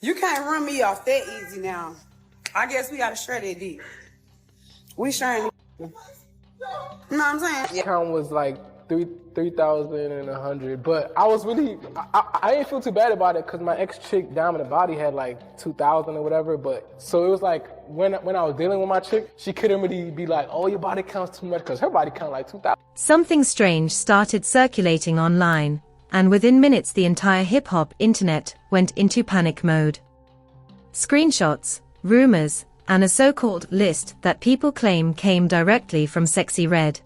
You can't run me off that easy now. I guess we gotta share that deep. We sharing. You know what I'm saying? The count was like 3,100, but I was really, I didn't feel too bad about it because my ex-chick down in the body had like 2,000 or whatever, but so it was like when I was dealing with my chick, she couldn't really be like, oh, your body counts too much because her body count like 2,000. Something strange started circulating online, and within minutes the entire hip-hop internet went into panic mode. Screenshots, rumors, and a so-called list that people claim came directly from Sexyy Red.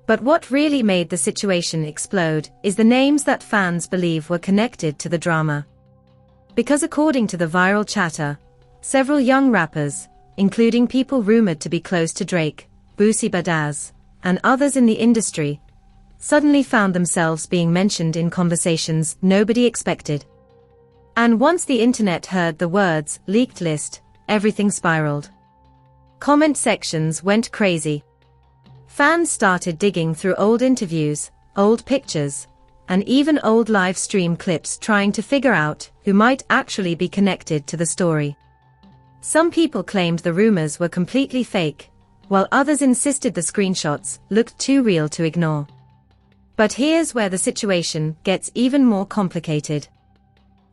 But what really made the situation explode is the names that fans believe were connected to the drama. Because according to the viral chatter, several young rappers, including people rumored to be close to Drake, Boosie, and others in the industry, suddenly found themselves being mentioned in conversations nobody expected. And once the internet heard the words leaked list, everything spiraled. Comment sections went crazy. Fans started digging through old interviews, old pictures, and even old live stream clips trying to figure out who might actually be connected to the story. Some people claimed the rumors were completely fake, while others insisted the screenshots looked too real to ignore. But here's where the situation gets even more complicated.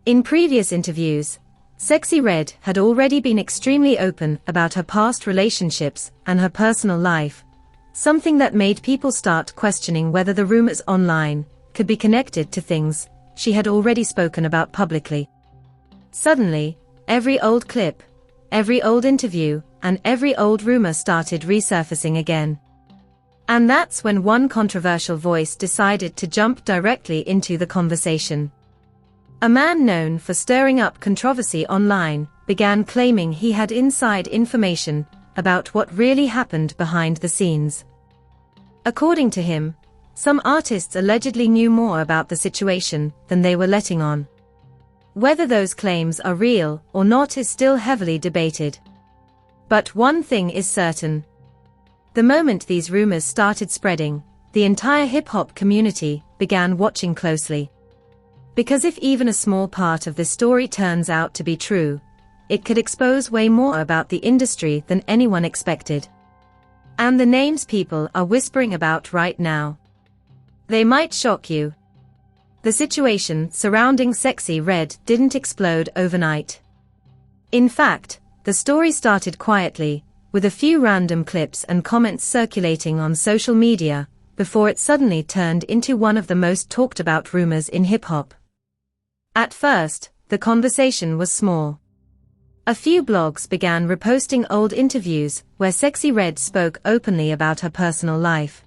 In previous interviews, Sexyy Red had already been extremely open about her past relationships and her personal life, something that made people start questioning whether the rumors online could be connected to things she had already spoken about publicly. Suddenly, every old clip, every old interview, and every old rumor started resurfacing again. And that's when one controversial voice decided to jump directly into the conversation. A man known for stirring up controversy online began claiming he had inside information about what really happened behind the scenes. According to him, some artists allegedly knew more about the situation than they were letting on. Whether those claims are real or not is still heavily debated. But one thing is certain. The moment these rumors started spreading, the entire hip-hop community began watching closely. Because if even a small part of this story turns out to be true, it could expose way more about the industry than anyone expected. And the names people are whispering about right now, they might shock you. The situation surrounding Sexyy Red didn't explode overnight. In fact, the story started quietly, with a few random clips and comments circulating on social media, before it suddenly turned into one of the most talked about rumors in hip-hop. At first, the conversation was small. A few blogs began reposting old interviews where Sexyy Red spoke openly about her personal life.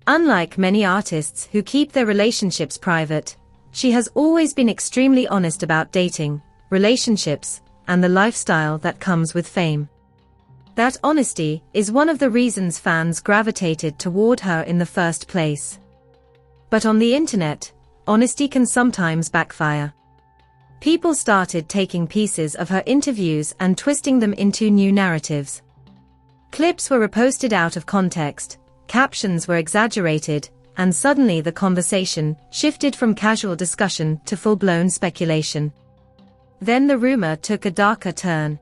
Unlike many artists who keep their relationships private, she has always been extremely honest about dating, relationships, and the lifestyle that comes with fame. That honesty is one of the reasons fans gravitated toward her in the first place. But on the internet, honesty can sometimes backfire. People started taking pieces of her interviews and twisting them into new narratives. Clips were reposted out of context, captions were exaggerated, and suddenly the conversation shifted from casual discussion to full-blown speculation. Then the rumor took a darker turn.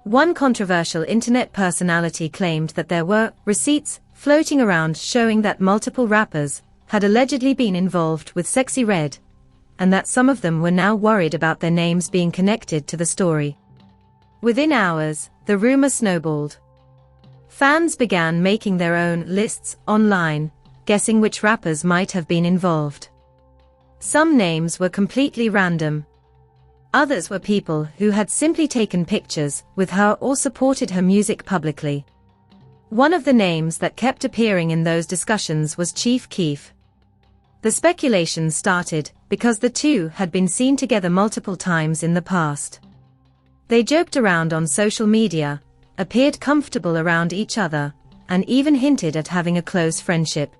One controversial internet personality claimed that there were receipts floating around showing that multiple rappers had allegedly been involved with Sexyy Red, and that some of them were now worried about their names being connected to the story. Within hours, the rumor snowballed. Fans began making their own lists online, guessing which rappers might have been involved. Some names were completely random. Others were people who had simply taken pictures with her or supported her music publicly. One of the names that kept appearing in those discussions was Chief Keef. The speculation started because the two had been seen together multiple times in the past. They joked around on social media, appeared comfortable around each other, and even hinted at having a close friendship.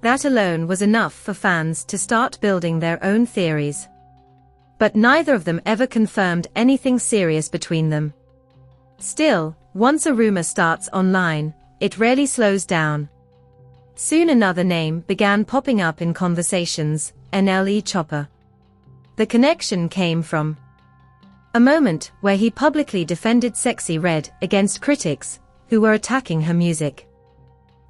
That alone was enough for fans to start building their own theories. But neither of them ever confirmed anything serious between them. Still, once a rumor starts online, it rarely slows down. Soon another name began popping up in conversations, NLE Chopper. The connection came from A moment where he publicly defended Sexyy Red against critics who were attacking her music.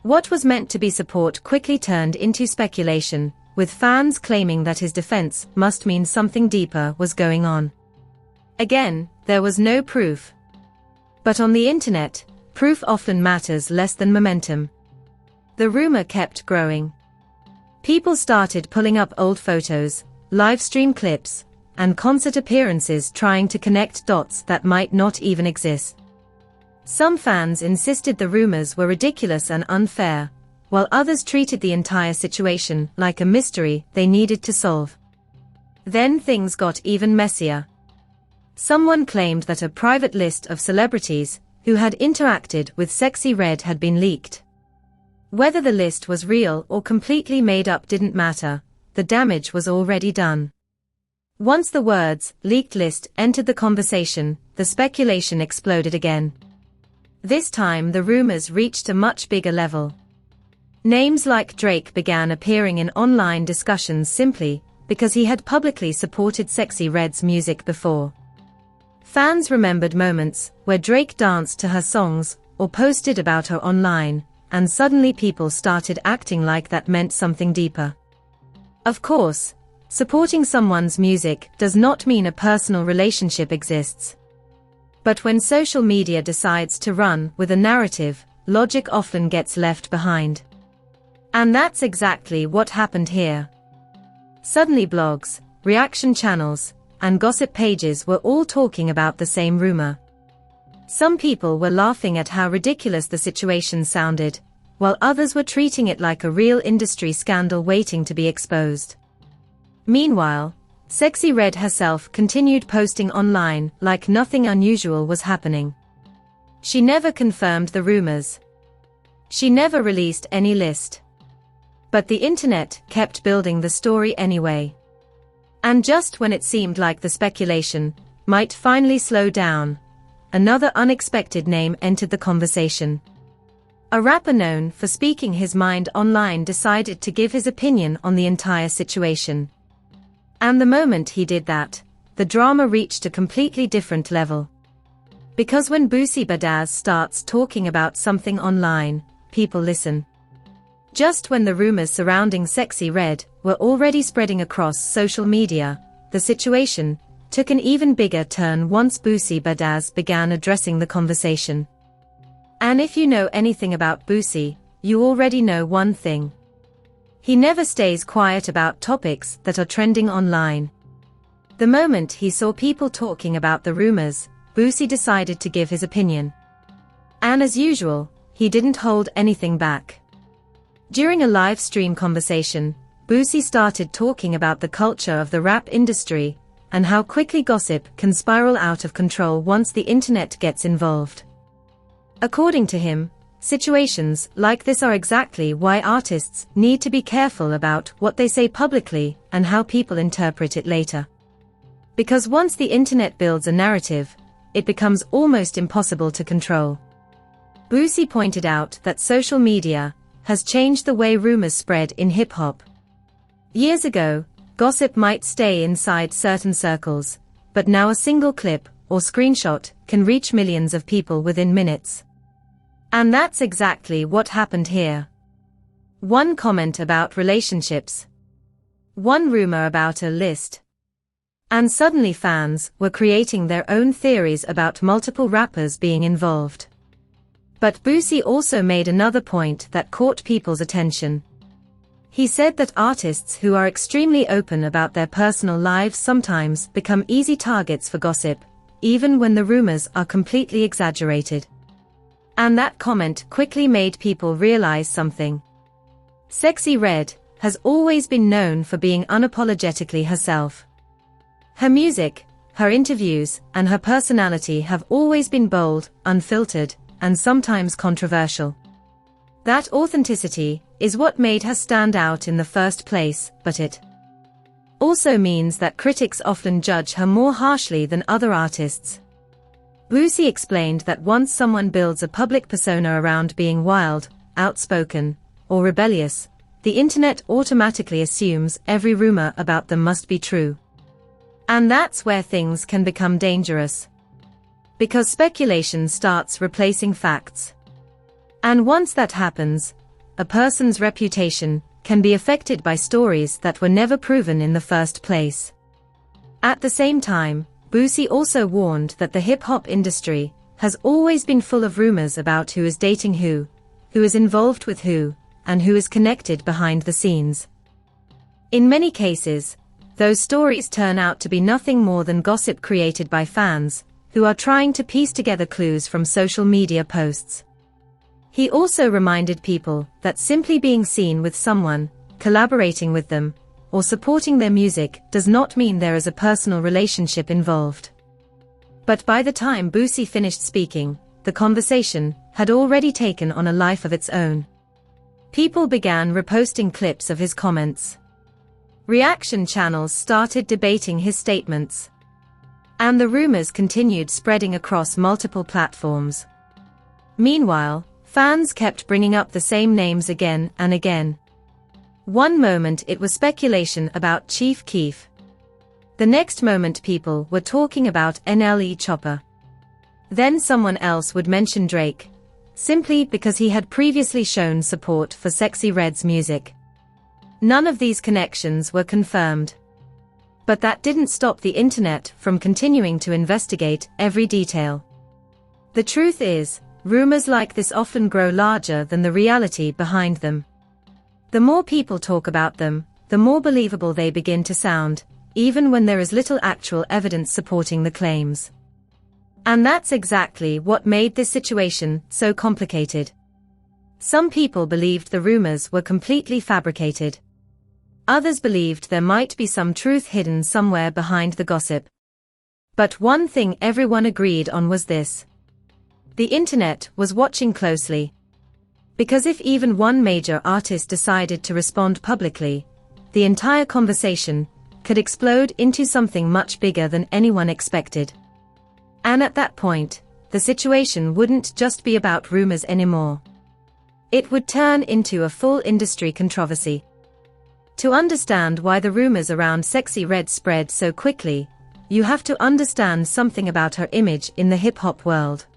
What was meant to be support quickly turned into speculation, with fans claiming that his defense must mean something deeper was going on. Again, there was no proof. But on the internet, proof often matters less than momentum. The rumor kept growing. People started pulling up old photos, live stream clips, and concert appearances trying to connect dots that might not even exist. Some fans insisted the rumors were ridiculous and unfair, while others treated the entire situation like a mystery they needed to solve. Then things got even messier. Someone claimed that a private list of celebrities who had interacted with Sexyy Red had been leaked. Whether the list was real or completely made up didn't matter, the damage was already done. Once the words "leaked list" entered the conversation, the speculation exploded again. This time the rumors reached a much bigger level. Names like Drake began appearing in online discussions simply because he had publicly supported Sexyy Red's music before. Fans remembered moments where Drake danced to her songs or posted about her online, and suddenly people started acting like that meant something deeper. Of course, supporting someone's music does not mean a personal relationship exists. But when social media decides to run with a narrative, logic often gets left behind. And that's exactly what happened here. Suddenly blogs, reaction channels, and gossip pages were all talking about the same rumor. Some people were laughing at how ridiculous the situation sounded, while others were treating it like a real industry scandal waiting to be exposed. Meanwhile, Sexyy Red herself continued posting online like nothing unusual was happening. She never confirmed the rumors. She never released any list. But the internet kept building the story anyway. And just when it seemed like the speculation might finally slow down, another unexpected name entered the conversation. A rapper known for speaking his mind online decided to give his opinion on the entire situation. And the moment he did that, the drama reached a completely different level. Because when Boosie starts talking about something online, people listen. Just when the rumors surrounding Sexyy Red were already spreading across social media, the situation took an even bigger turn once Boosie began addressing the conversation. And if you know anything about Boosie, you already know one thing. He never stays quiet about topics that are trending online. The moment he saw people talking about the rumors, Boosie decided to give his opinion. And as usual, he didn't hold anything back. During a live stream conversation, Boosie started talking about the culture of the rap industry, and how quickly gossip can spiral out of control once the internet gets involved. According to him, situations like this are exactly why artists need to be careful about what they say publicly and how people interpret it later. Because once the internet builds a narrative, it becomes almost impossible to control. Boosie pointed out that social media has changed the way rumors spread in hip-hop. Years ago, gossip might stay inside certain circles, but now a single clip or screenshot can reach millions of people within minutes. And that's exactly what happened here. One comment about relationships. One rumor about a list. And suddenly fans were creating their own theories about multiple rappers being involved. But Boosie also made another point that caught people's attention. He said that artists who are extremely open about their personal lives sometimes become easy targets for gossip, even when the rumors are completely exaggerated. And that comment quickly made people realize something. Sexyy Red has always been known for being unapologetically herself. Her music, her interviews, and her personality have always been bold, unfiltered, and sometimes controversial. That authenticity is what made her stand out in the first place, but it also means that critics often judge her more harshly than other artists. Boosie explained that once someone builds a public persona around being wild, outspoken, or rebellious, the internet automatically assumes every rumor about them must be true. And that's where things can become dangerous. Because speculation starts replacing facts. And once that happens, a person's reputation can be affected by stories that were never proven in the first place. At the same time, Boosie also warned that the hip-hop industry has always been full of rumors about who is dating who is involved with who, and who is connected behind the scenes. In many cases, those stories turn out to be nothing more than gossip created by fans who are trying to piece together clues from social media posts. He also reminded people that simply being seen with someone, collaborating with them, or supporting their music does not mean there is a personal relationship involved. But by the time Boosie finished speaking, the conversation had already taken on a life of its own. People began reposting clips of his comments. Reaction channels started debating his statements. And the rumors continued spreading across multiple platforms. Meanwhile, fans kept bringing up the same names again and again. One moment it was speculation about Chief Keef. The next moment people were talking about NLE Chopper. Then someone else would mention Drake, simply because he had previously shown support for Sexyy Red's music. None of these connections were confirmed. But that didn't stop the internet from continuing to investigate every detail. The truth is, rumors like this often grow larger than the reality behind them. The more people talk about them, the more believable they begin to sound, even when there is little actual evidence supporting the claims. And that's exactly what made this situation so complicated. Some people believed the rumors were completely fabricated. Others believed there might be some truth hidden somewhere behind the gossip. But one thing everyone agreed on was this. The internet was watching closely. Because if even one major artist decided to respond publicly, the entire conversation could explode into something much bigger than anyone expected. And at that point, the situation wouldn't just be about rumors anymore. It would turn into a full industry controversy. To understand why the rumors around Sexyy Red spread so quickly, you have to understand something about her image in the hip-hop world.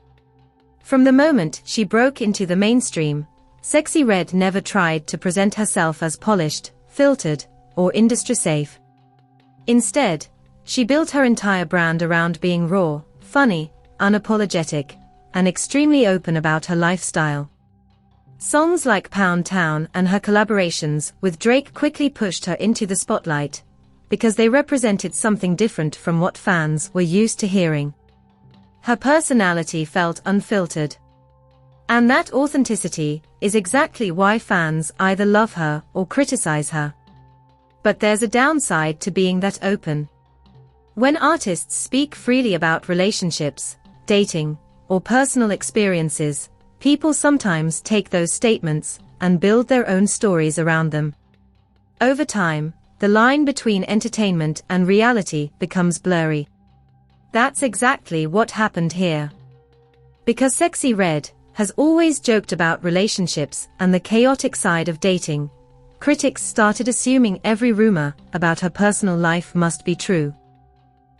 From the moment she broke into the mainstream, Sexyy Red never tried to present herself as polished, filtered, or industry-safe. Instead, she built her entire brand around being raw, funny, unapologetic, and extremely open about her lifestyle. Songs like Pound Town and her collaborations with Drake quickly pushed her into the spotlight, because they represented something different from what fans were used to hearing. Her personality felt unfiltered. And that authenticity is exactly why fans either love her or criticize her. But there's a downside to being that open. When artists speak freely about relationships, dating, or personal experiences, people sometimes take those statements and build their own stories around them. Over time, the line between entertainment and reality becomes blurry. That's exactly what happened here. Because Sexyy Red has always joked about relationships and the chaotic side of dating, critics started assuming every rumor about her personal life must be true,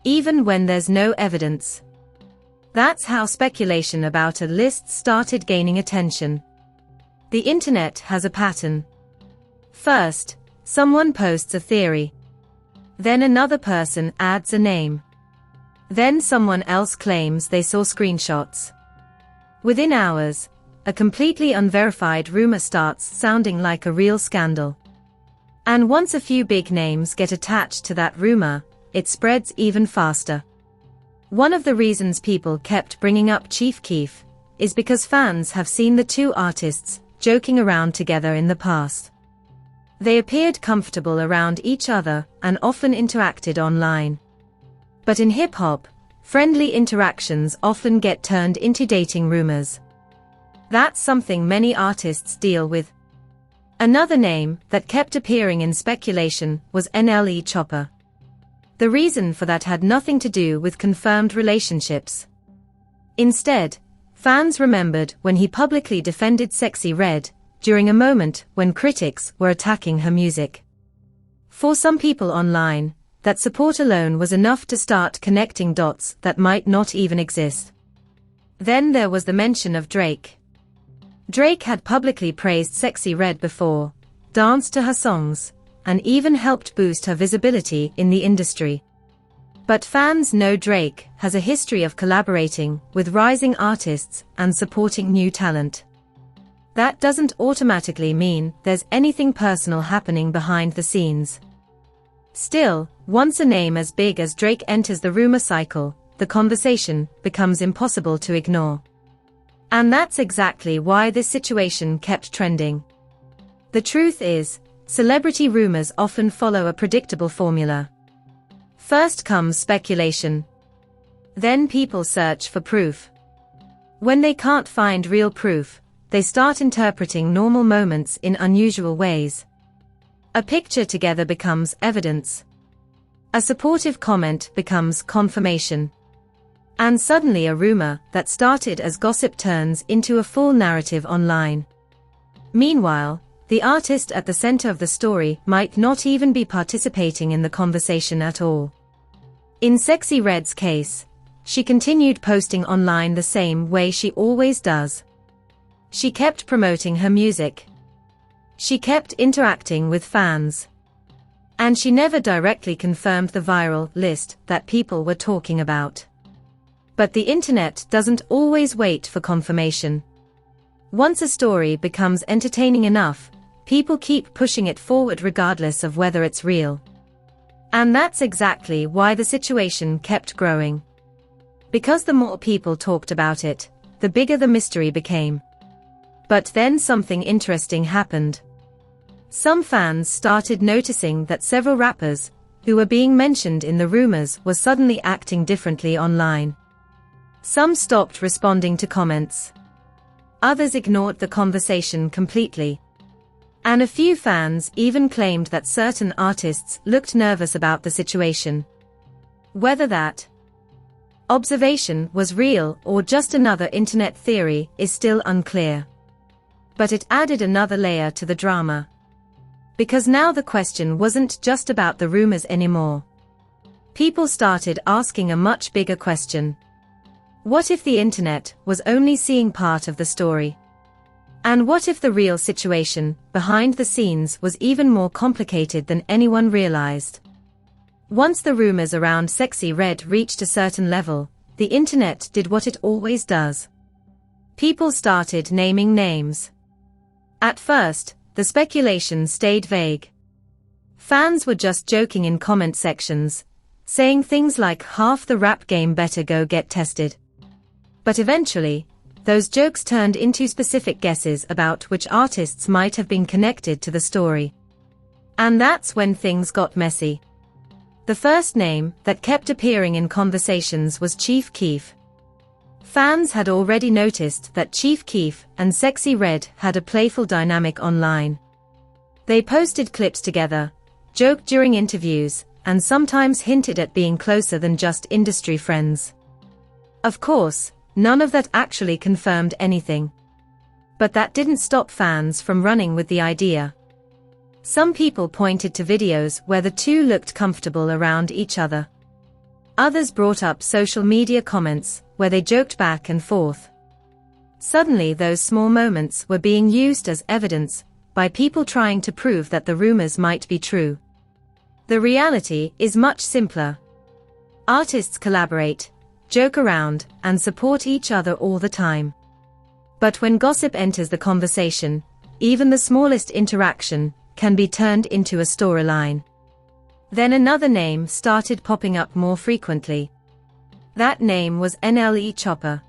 even when there's no evidence. That's how speculation about a list started gaining attention. The internet has a pattern. First, someone posts a theory. Then another person adds a name. Then someone else claims they saw screenshots. Within hours, a completely unverified rumor starts sounding like a real scandal. And once a few big names get attached to that rumor, it spreads even faster. One of the reasons people kept bringing up Chief Keef is because fans have seen the two artists joking around together in the past. They appeared comfortable around each other and often interacted online. But in hip-hop, friendly interactions often get turned into dating rumors. That's something many artists deal with. Another name that kept appearing in speculation was NLE Chopper. The reason for that had nothing to do with confirmed relationships. Instead, fans remembered when he publicly defended Sexyy Red during a moment when critics were attacking her music. For some people online, that support alone was enough to start connecting dots that might not even exist. Then there was the mention of Drake. Drake had publicly praised Sexyy Red before, danced to her songs, and even helped boost her visibility in the industry. But fans know Drake has a history of collaborating with rising artists and supporting new talent. That doesn't automatically mean there's anything personal happening behind the scenes. Still, once a name as big as Drake enters the rumor cycle, the conversation becomes impossible to ignore. And that's exactly why this situation kept trending. The truth is, celebrity rumors often follow a predictable formula. First comes speculation. Then people search for proof. When they can't find real proof, they start interpreting normal moments in unusual ways. A picture together becomes evidence. A supportive comment becomes confirmation. And suddenly a rumor that started as gossip turns into a full narrative online. Meanwhile, the artist at the center of the story might not even be participating in the conversation at all. In Sexyy Red's case, she continued posting online the same way she always does. She kept promoting her music. She kept interacting with fans. And she never directly confirmed the viral list that people were talking about. But the internet doesn't always wait for confirmation. Once a story becomes entertaining enough, people keep pushing it forward regardless of whether it's real. And that's exactly why the situation kept growing. Because the more people talked about it, the bigger the mystery became. But then something interesting happened. Some fans started noticing that several rappers, who were being mentioned in the rumors, were suddenly acting differently online. Some stopped responding to comments. Others ignored the conversation completely. And a few fans even claimed that certain artists looked nervous about the situation. Whether that observation was real or just another internet theory is still unclear. But it added another layer to the drama. Because now the question wasn't just about the rumors anymore. People started asking a much bigger question. What if the internet was only seeing part of the story? And what if the real situation behind the scenes was even more complicated than anyone realized? Once the rumors around Sexyy Red reached a certain level, the internet did what it always does. People started naming names. At first, the speculation stayed vague. Fans were just joking in comment sections, saying things like half the rap game better go get tested. But eventually, those jokes turned into specific guesses about which artists might have been connected to the story. And that's when things got messy. The first name that kept appearing in conversations was Chief Keef. Fans had already noticed that Chief Keef and Sexyy Red had a playful dynamic online. They posted clips together, joked during interviews, and sometimes hinted at being closer than just industry friends. Of course, none of that actually confirmed anything. But that didn't stop fans from running with the idea. Some people pointed to videos where the two looked comfortable around each other. Others brought up social media comments where they joked back and forth. Suddenly those small moments were being used as evidence by people trying to prove that the rumors might be true. The reality is much simpler. Artists collaborate, joke around, and support each other all the time. But when gossip enters the conversation, even the smallest interaction can be turned into a storyline. Then another name started popping up more frequently. That name was NLE Chopper.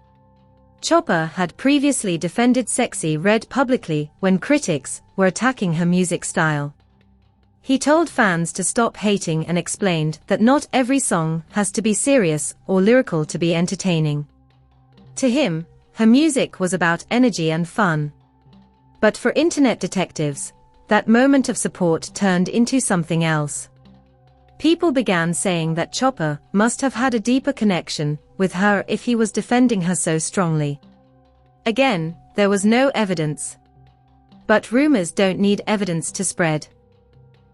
Chopper had previously defended Sexyy Red publicly when critics were attacking her music style. He told fans to stop hating and explained that not every song has to be serious or lyrical to be entertaining. To him, her music was about energy and fun. But for internet detectives, that moment of support turned into something else. People began saying that Chopper must have had a deeper connection with her if he was defending her so strongly. Again, there was no evidence. But rumors don't need evidence to spread.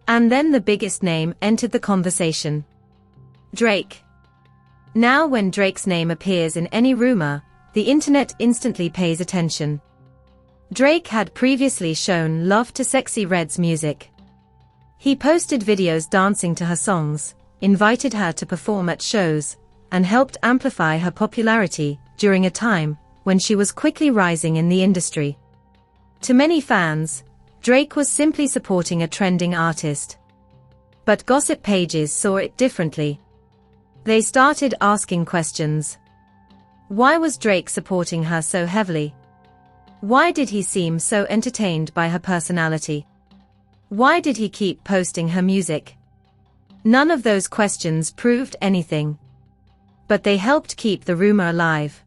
And then the biggest name entered the conversation. Drake. Now when Drake's name appears in any rumor, the internet instantly pays attention. Drake had previously shown love to Sexyy Red's music. He posted videos dancing to her songs, invited her to perform at shows, and helped amplify her popularity during a time when she was quickly rising in the industry. To many fans, Drake was simply supporting a trending artist. But gossip pages saw it differently. They started asking questions. Why was Drake supporting her so heavily? Why did he seem so entertained by her personality? Why did he keep posting her music? None of those questions proved anything. But they helped keep the rumor alive.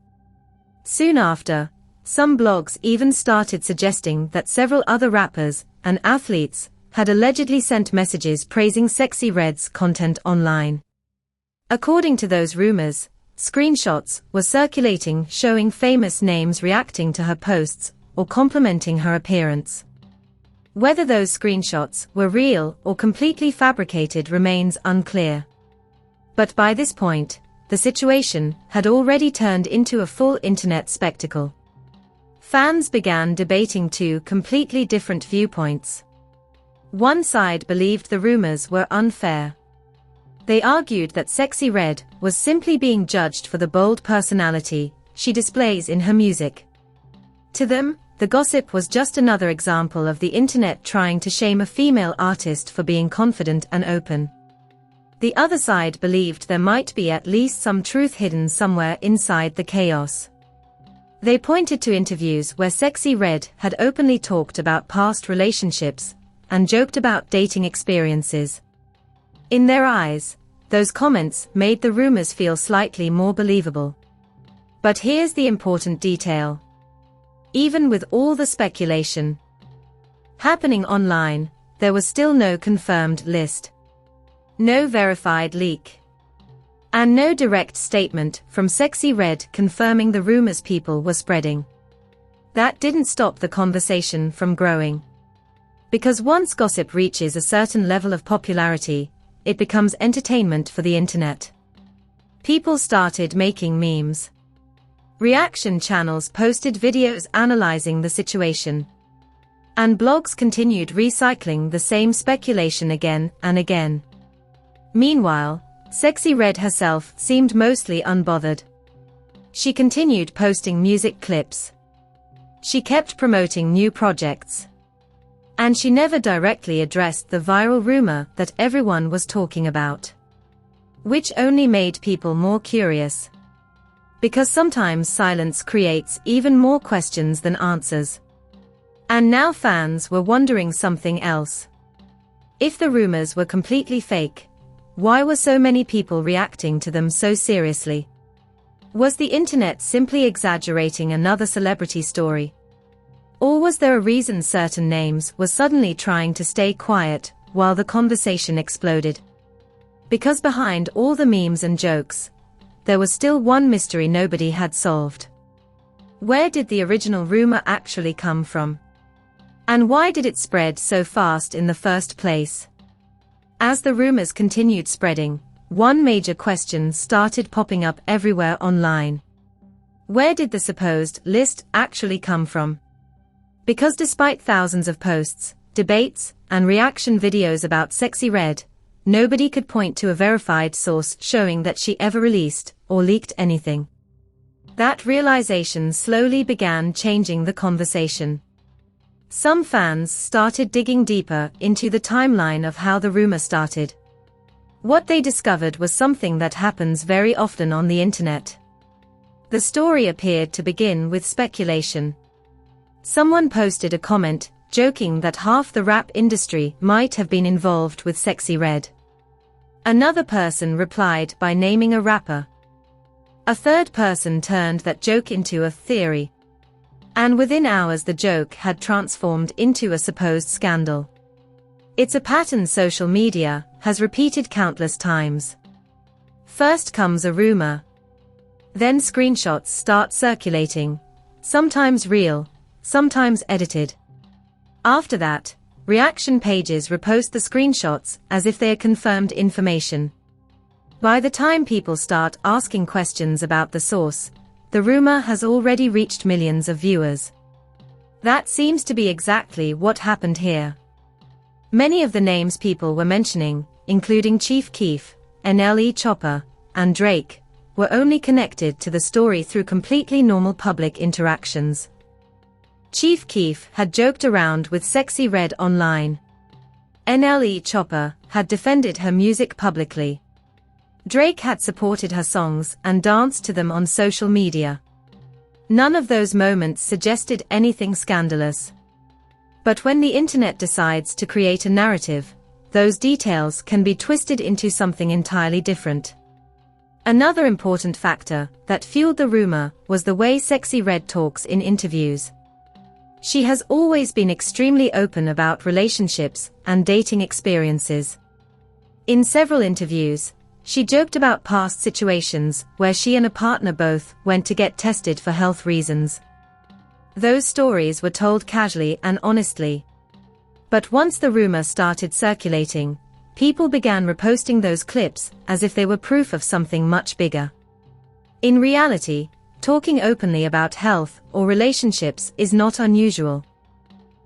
Soon after, some blogs even started suggesting that several other rappers and athletes had allegedly sent messages praising Sexyy Red's content online. According to those rumors, screenshots were circulating showing famous names reacting to her posts or complimenting her appearance. Whether those screenshots were real or completely fabricated remains unclear. But by this point, the situation had already turned into a full internet spectacle. Fans began debating two completely different viewpoints. One side believed the rumors were unfair. They argued that Sexyy Red was simply being judged for the bold personality she displays in her music. To them, the gossip was just another example of the internet trying to shame a female artist for being confident and open. The other side believed there might be at least some truth hidden somewhere inside the chaos. They pointed to interviews where Sexyy Red had openly talked about past relationships and joked about dating experiences. In their eyes, those comments made the rumors feel slightly more believable. But here's the important detail. Even with all the speculation happening online, there was still no confirmed list. No verified leak. And no direct statement from Sexyy Red confirming the rumors people were spreading. That didn't stop the conversation from growing. Because once gossip reaches a certain level of popularity, it becomes entertainment for the internet. People started making memes. Reaction channels posted videos analyzing the situation. And blogs continued recycling the same speculation again and again. Meanwhile, Sexyy Red herself seemed mostly unbothered. She continued posting music clips. She kept promoting new projects. And she never directly addressed the viral rumor that everyone was talking about. Which only made people more curious. Because sometimes silence creates even more questions than answers. And now fans were wondering something else. If the rumors were completely fake, why were so many people reacting to them so seriously? Was the internet simply exaggerating another celebrity story? Or was there a reason certain names were suddenly trying to stay quiet while the conversation exploded? Because behind all the memes and jokes, there was still one mystery nobody had solved. Where did the original rumor actually come from? And why did it spread so fast in the first place? As the rumors continued spreading, one major question started popping up everywhere online. Where did the supposed list actually come from? Because despite thousands of posts, debates, and reaction videos about Sexyy Red, nobody could point to a verified source showing that she ever released or leaked anything. That realization slowly began changing the conversation. Some fans started digging deeper into the timeline of how the rumor started. What they discovered was something that happens very often on the internet. The story appeared to begin with speculation. Someone posted a comment, joking that half the rap industry might have been involved with Sexyy Red. Another person replied by naming a rapper. A third person turned that joke into a theory. And within hours the joke had transformed into a supposed scandal. It's a pattern social media has repeated countless times. First comes a rumor. Then screenshots start circulating, sometimes real, sometimes edited. After that, reaction pages repost the screenshots as if they are confirmed information. by the time people start asking questions about the source, the rumor has already reached millions of viewers. That seems to be exactly what happened here. Many of the names people were mentioning, including Chief Keef, NLE Chopper, and Drake, were only connected to the story through completely normal public interactions. Chief Keef had joked around with Sexyy Red online. NLE Chopper had defended her music publicly. Drake had supported her songs and danced to them on social media. None of those moments suggested anything scandalous. But when the internet decides to create a narrative, those details can be twisted into something entirely different. Another important factor that fueled the rumor was the way Sexyy Red talks in interviews. She has always been extremely open about relationships and dating experiences. In several interviews, she joked about past situations where she and a partner both went to get tested for health reasons. Those stories were told casually and honestly. But once the rumor started circulating, people began reposting those clips as if they were proof of something much bigger. In reality, talking openly about health or relationships is not unusual.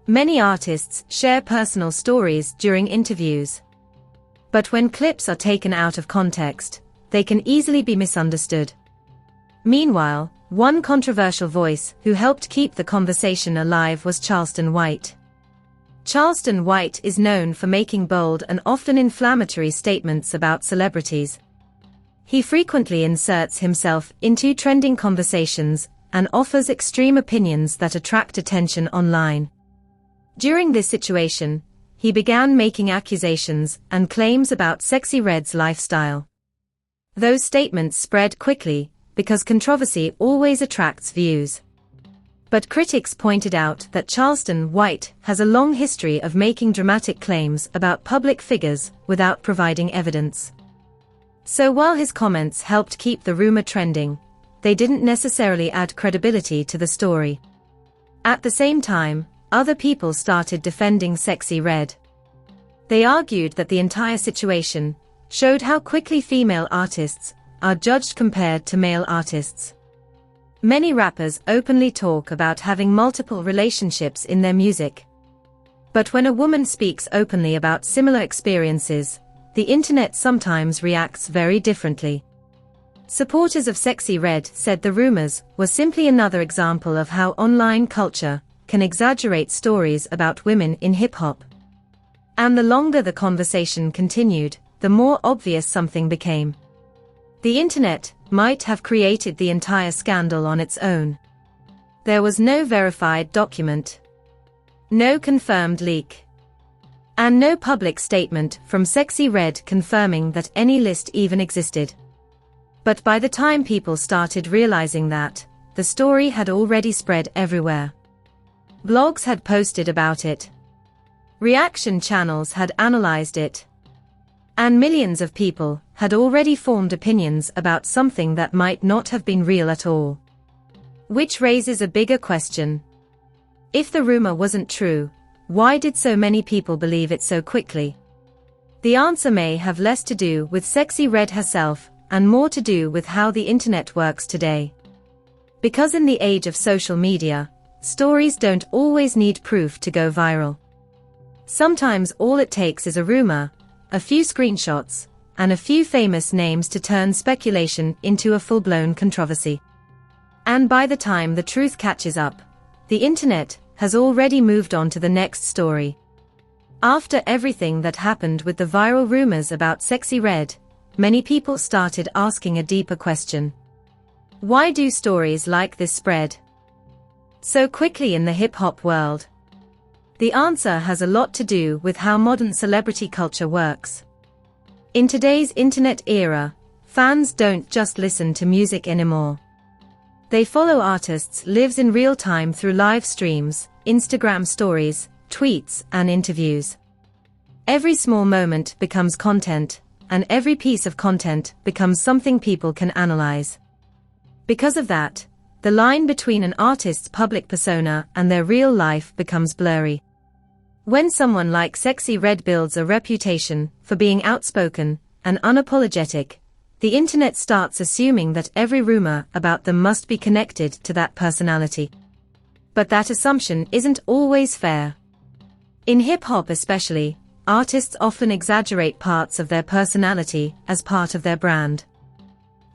Many artists share personal stories during interviews. But when clips are taken out of context, they can easily be misunderstood. Meanwhile, one controversial voice who helped keep the conversation alive was Charleston White. Charleston White is known for making bold and often inflammatory statements about celebrities. He frequently inserts himself into trending conversations and offers extreme opinions that attract attention online. During this situation, he began making accusations and claims about Sexyy Red's lifestyle. Those statements spread quickly, because controversy always attracts views. But critics pointed out that Charleston White has a long history of making dramatic claims about public figures without providing evidence. So while his comments helped keep the rumor trending, they didn't necessarily add credibility to the story. At the same time, other people started defending Sexyy Red. They argued that the entire situation showed how quickly female artists are judged compared to male artists. Many rappers openly talk about having multiple relationships in their music. But when a woman speaks openly about similar experiences, the internet sometimes reacts very differently. Supporters of Sexyy Red said the rumors were simply another example of how online culture can exaggerate stories about women in hip-hop. And the longer the conversation continued, the more obvious something became. The internet might have created the entire scandal on its own. There was no verified document, no confirmed leak, and no public statement from Sexyy Red confirming that any list even existed. But by the time people started realizing that, the story had already spread everywhere. Blogs had posted about it. Reaction channels had analyzed it. And millions of people had already formed opinions about something that might not have been real at all. Which raises a bigger question. If the rumor wasn't true, why did so many people believe it so quickly? The answer may have less to do with Sexyy Red herself and more to do with how the internet works today. Because in the age of social media, stories don't always need proof to go viral. Sometimes all it takes is a rumor, a few screenshots, and a few famous names to turn speculation into a full-blown controversy. And by the time the truth catches up, the internet has already moved on to the next story. After everything that happened with the viral rumors about Sexyy Red, many people started asking a deeper question. Why do stories like this spread so quickly in the hip-hop world? The answer has a lot to do with how modern celebrity culture works. In today's internet era, fans don't just listen to music anymore. They follow artists' lives in real time through live streams, Instagram stories, tweets, and interviews. Every small moment becomes content, and every piece of content becomes something people can analyze. Because of that, the line between an artist's public persona and their real life becomes blurry. When someone like Sexyy Red builds a reputation for being outspoken and unapologetic, the internet starts assuming that every rumor about them must be connected to that personality. But that assumption isn't always fair. In hip-hop especially, artists often exaggerate parts of their personality as part of their brand.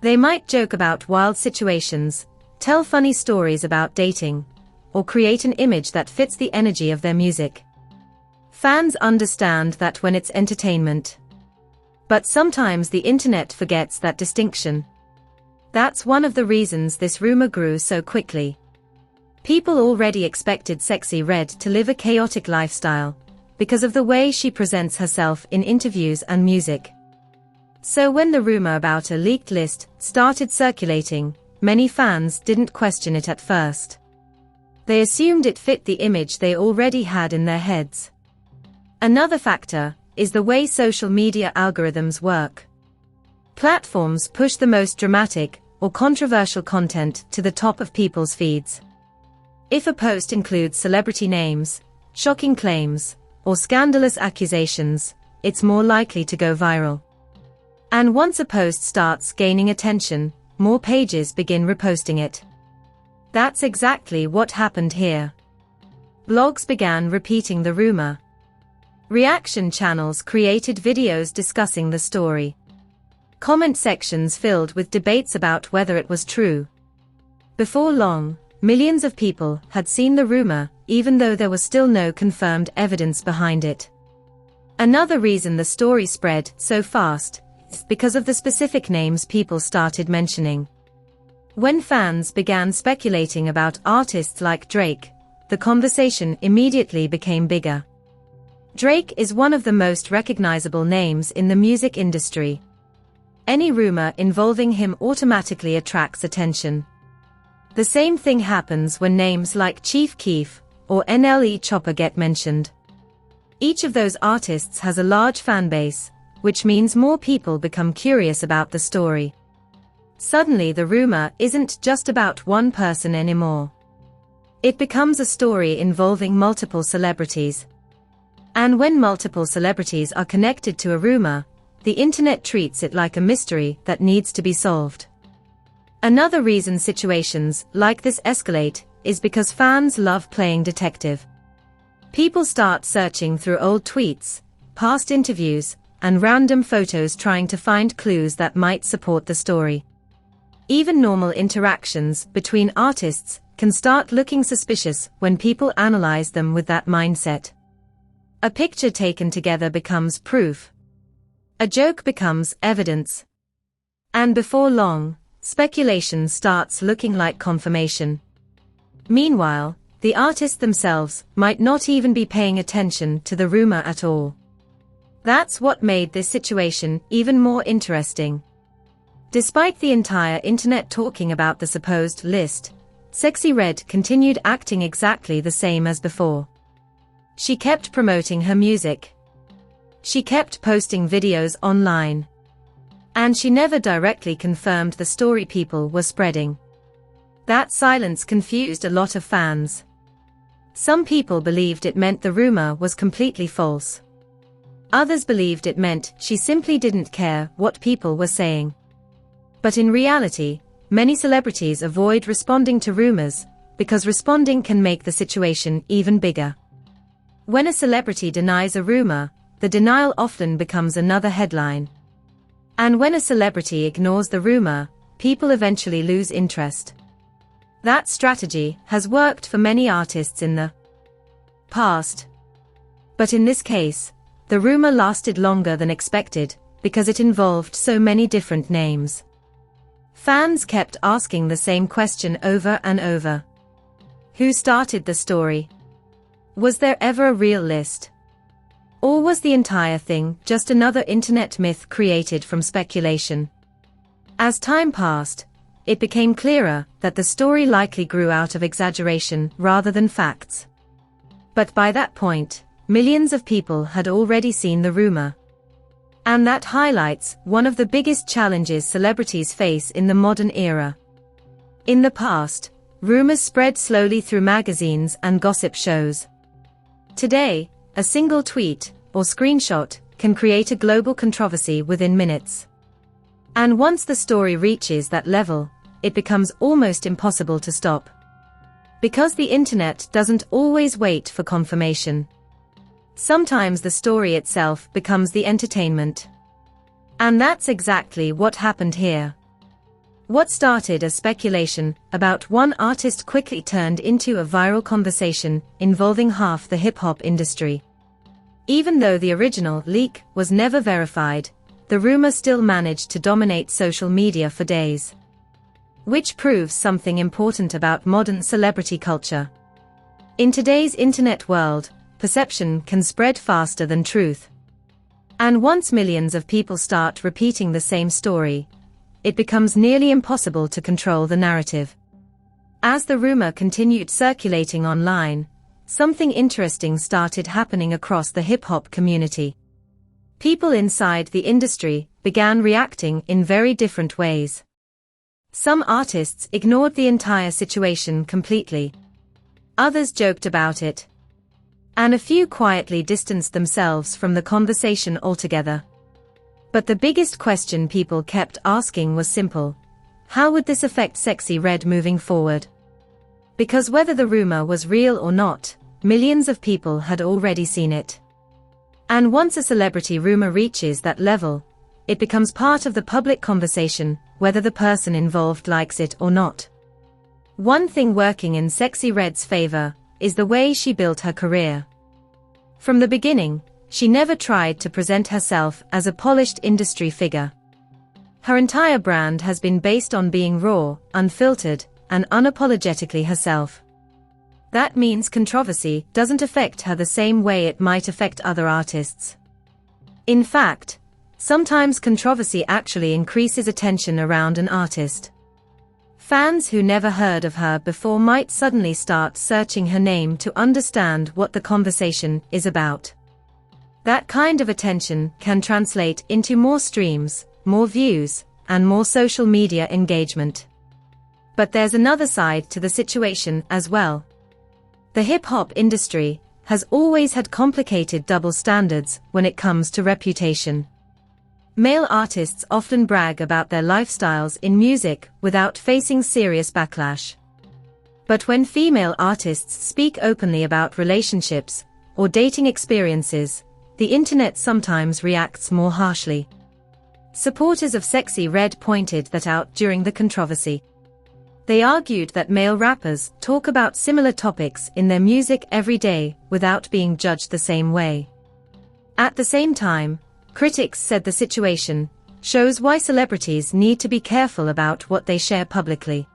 They might joke about wild situations, tell funny stories about dating, or create an image that fits the energy of their music. Fans understand that when it's entertainment. But sometimes the internet forgets that distinction. That's one of the reasons this rumor grew so quickly. People already expected Sexyy Red to live a chaotic lifestyle, because of the way she presents herself in interviews and music. So when the rumor about a leaked list started circulating, many fans didn't question it at first. They assumed it fit the image they already had in their heads. Another factor is the way social media algorithms work. Platforms push the most dramatic or controversial content to the top of people's feeds. If a post includes celebrity names, shocking claims, or scandalous accusations, it's more likely to go viral. And once a post starts gaining attention, more pages begin reposting it. That's exactly what happened here. Blogs began repeating the rumor. Reaction channels created videos discussing the story. Comment sections filled with debates about whether it was true. Before long, millions of people had seen the rumor, even though there was still no confirmed evidence behind it. Another reason the story spread so fast is because of the specific names people started mentioning. When fans began speculating about artists like Drake, the conversation immediately became bigger. Drake is one of the most recognizable names in the music industry. Any rumor involving him automatically attracts attention. The same thing happens when names like Chief Keef or NLE Chopper get mentioned. Each of those artists has a large fan base, which means more people become curious about the story. Suddenly the rumor isn't just about one person anymore. It becomes a story involving multiple celebrities. And when multiple celebrities are connected to a rumor, the internet treats it like a mystery that needs to be solved. Another reason situations like this escalate is because fans love playing detective. People start searching through old tweets, past interviews, and random photos trying to find clues that might support the story. Even normal interactions between artists can start looking suspicious when people analyze them with that mindset. A picture taken together becomes proof. A joke becomes evidence. And before long, speculation starts looking like confirmation. Meanwhile, the artists themselves might not even be paying attention to the rumor at all. That's what made this situation even more interesting. Despite the entire internet talking about the supposed list, Sexyy Red continued acting exactly the same as before. She kept promoting her music. She kept posting videos online. And she never directly confirmed the story people were spreading. That silence confused a lot of fans. Some people believed it meant the rumor was completely false. Others believed it meant she simply didn't care what people were saying. But in reality, many celebrities avoid responding to rumors, because responding can make the situation even bigger. When a celebrity denies a rumor, the denial often becomes another headline. And when a celebrity ignores the rumor, people eventually lose interest. That strategy has worked for many artists in the past. But in this case, the rumor lasted longer than expected, because it involved so many different names. Fans kept asking the same question over and over. Who started the story? Was there ever a real list? Or was the entire thing just another internet myth created from speculation? As time passed, it became clearer that the story likely grew out of exaggeration rather than facts. But by that point, millions of people had already seen the rumor. And that highlights one of the biggest challenges celebrities face in the modern era. In the past, rumors spread slowly through magazines and gossip shows. Today, a single tweet or screenshot can create a global controversy within minutes. And once the story reaches that level, it becomes almost impossible to stop. Because the internet doesn't always wait for confirmation. Sometimes the story itself becomes the entertainment. And that's exactly what happened here. What started as speculation about one artist quickly turned into a viral conversation involving half the hip-hop industry. Even though the original leak was never verified, the rumor still managed to dominate social media for days. Which proves something important about modern celebrity culture. In today's internet world, perception can spread faster than truth. And once millions of people start repeating the same story, it becomes nearly impossible to control the narrative. As the rumor continued circulating online, something interesting started happening across the hip-hop community. People inside the industry began reacting in very different ways. Some artists ignored the entire situation completely. Others joked about it. And a few quietly distanced themselves from the conversation altogether. But the biggest question people kept asking was simple. How would this affect Sexyy Red moving forward? Because whether the rumor was real or not, millions of people had already seen it. And once a celebrity rumor reaches that level, it becomes part of the public conversation, whether the person involved likes it or not. One thing working in Sexyy Red's favor is the way she built her career. From the beginning, she never tried to present herself as a polished industry figure. Her entire brand has been based on being raw, unfiltered, and unapologetically herself. That means controversy doesn't affect her the same way it might affect other artists. In fact, sometimes controversy actually increases attention around an artist. Fans who never heard of her before might suddenly start searching her name to understand what the conversation is about. That kind of attention can translate into more streams, more views, and more social media engagement. But there's another side to the situation as well. The hip-hop industry has always had complicated double standards when it comes to reputation. Male artists often brag about their lifestyles in music without facing serious backlash. But when female artists speak openly about relationships or dating experiences, the internet sometimes reacts more harshly. Supporters of Sexyy Red pointed that out during the controversy. They argued that male rappers talk about similar topics in their music every day without being judged the same way. At the same time, critics said the situation shows why celebrities need to be careful about what they share publicly.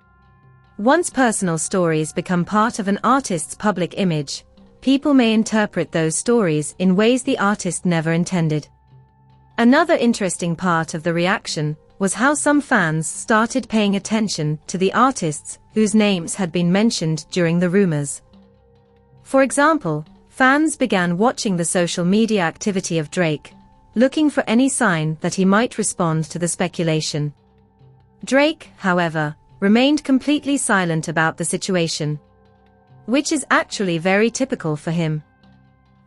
Once personal stories become part of an artist's public image, people may interpret those stories in ways the artist never intended. Another interesting part of the reaction was how some fans started paying attention to the artists whose names had been mentioned during the rumors. For example, fans began watching the social media activity of Drake, looking for any sign that he might respond to the speculation. Drake, however, remained completely silent about the situation, which is actually very typical for him.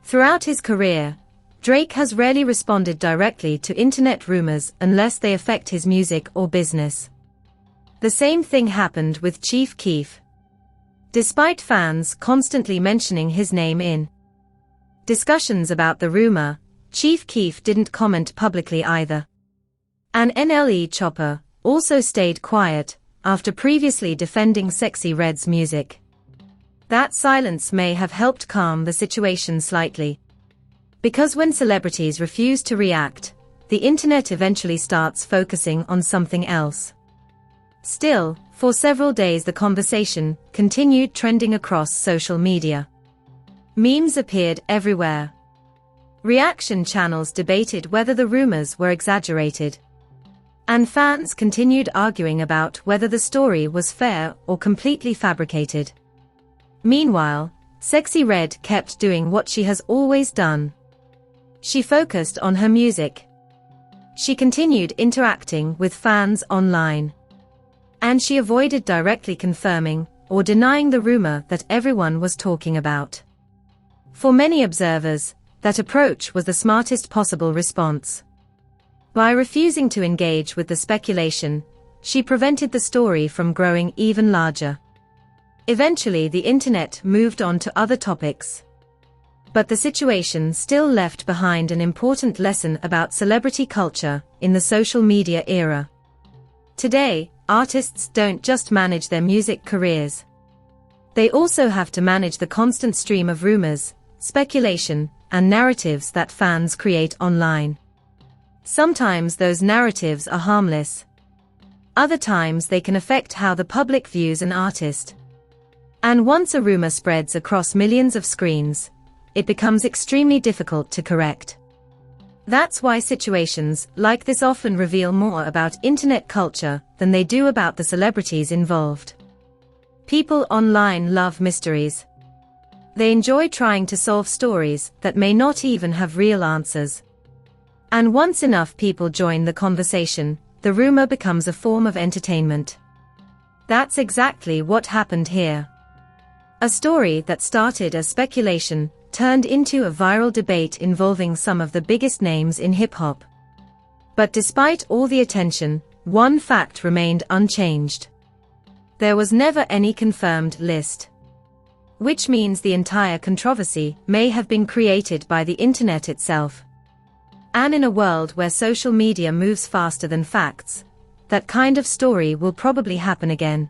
Throughout his career, Drake has rarely responded directly to internet rumors unless they affect his music or business. The same thing happened with Chief Keef. Despite fans constantly mentioning his name in discussions about the rumor, Chief Keef didn't comment publicly either. And NLE Chopper also stayed quiet after previously defending Sexyy Red's music. That silence may have helped calm the situation slightly. Because when celebrities refuse to react, the internet eventually starts focusing on something else. Still, for several days the conversation continued trending across social media. Memes appeared everywhere. Reaction channels debated whether the rumors were exaggerated. And fans continued arguing about whether the story was fair or completely fabricated. Meanwhile, Sexyy Red kept doing what she has always done. She focused on her music. She continued interacting with fans online. And she avoided directly confirming or denying the rumor that everyone was talking about. For many observers, that approach was the smartest possible response. By refusing to engage with the speculation, she prevented the story from growing even larger. Eventually, the internet moved on to other topics. But the situation still left behind an important lesson about celebrity culture in the social media era. Today, artists don't just manage their music careers. They also have to manage the constant stream of rumors, speculation, and narratives that fans create online. Sometimes those narratives are harmless. Other times they can affect how the public views an artist. And once a rumor spreads across millions of screens, it becomes extremely difficult to correct. That's why situations like this often reveal more about internet culture than they do about the celebrities involved. People online love mysteries. They enjoy trying to solve stories that may not even have real answers. And once enough people join the conversation, the rumor becomes a form of entertainment. That's exactly what happened here. A story that started as speculation turned into a viral debate involving some of the biggest names in hip-hop. But despite all the attention, one fact remained unchanged. There was never any confirmed list. Which means the entire controversy may have been created by the internet itself. And in a world where social media moves faster than facts, that kind of story will probably happen again.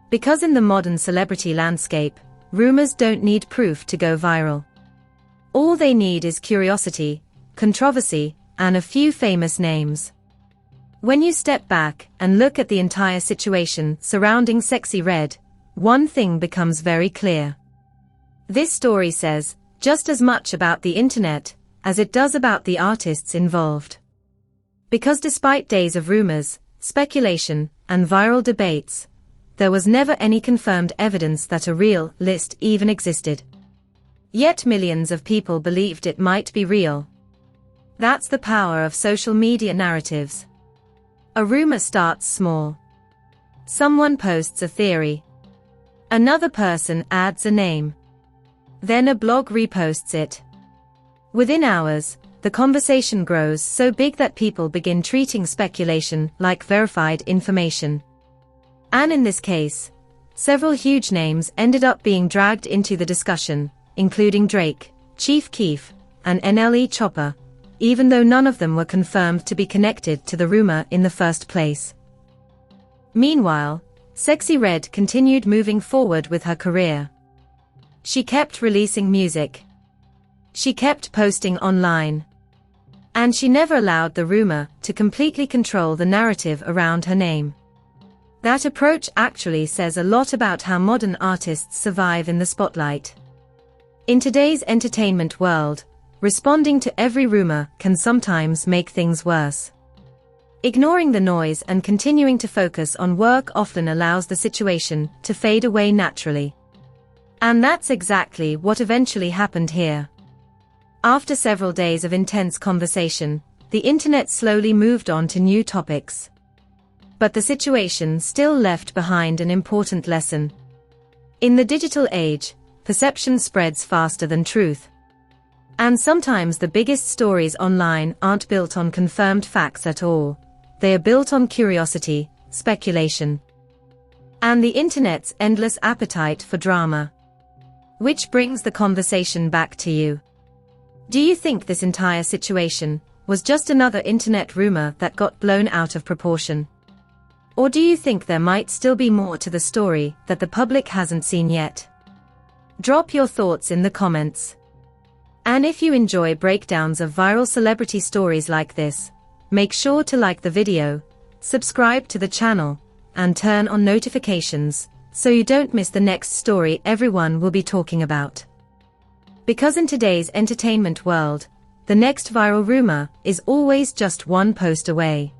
Because in the modern celebrity landscape, rumors don't need proof to go viral. All they need is curiosity, controversy, and a few famous names. When you step back and look at the entire situation surrounding Sexyy Red, one thing becomes very clear. This story says just as much about the internet as it does about the artists involved. Because despite days of rumors, speculation, and viral debates, there was never any confirmed evidence that a real list even existed. Yet millions of people believed it might be real. That's the power of social media narratives. A rumor starts small. Someone posts a theory. Another person adds a name. Then a blog reposts it. Within hours, the conversation grows so big that people begin treating speculation like verified information. And in this case, several huge names ended up being dragged into the discussion, including Drake, Chief Keef, and NLE Chopper, even though none of them were confirmed to be connected to the rumor in the first place. Meanwhile, Sexyy Red continued moving forward with her career. She kept releasing music. She kept posting online. And she never allowed the rumor to completely control the narrative around her name. That approach actually says a lot about how modern artists survive in the spotlight. In today's entertainment world, responding to every rumor can sometimes make things worse. Ignoring the noise and continuing to focus on work often allows the situation to fade away naturally. And that's exactly what eventually happened here. After several days of intense conversation, the internet slowly moved on to new topics. But the situation still left behind an important lesson. In the digital age, perception spreads faster than truth. And sometimes the biggest stories online aren't built on confirmed facts at all. They are built on curiosity, speculation, and the internet's endless appetite for drama. Which brings the conversation back to you. Do you think this entire situation was just another internet rumor that got blown out of proportion? Or do you think there might still be more to the story that the public hasn't seen yet? Drop your thoughts in the comments. And if you enjoy breakdowns of viral celebrity stories like this, make sure to like the video, subscribe to the channel, and turn on notifications so you don't miss the next story everyone will be talking about. Because in today's entertainment world, the next viral rumor is always just one post away.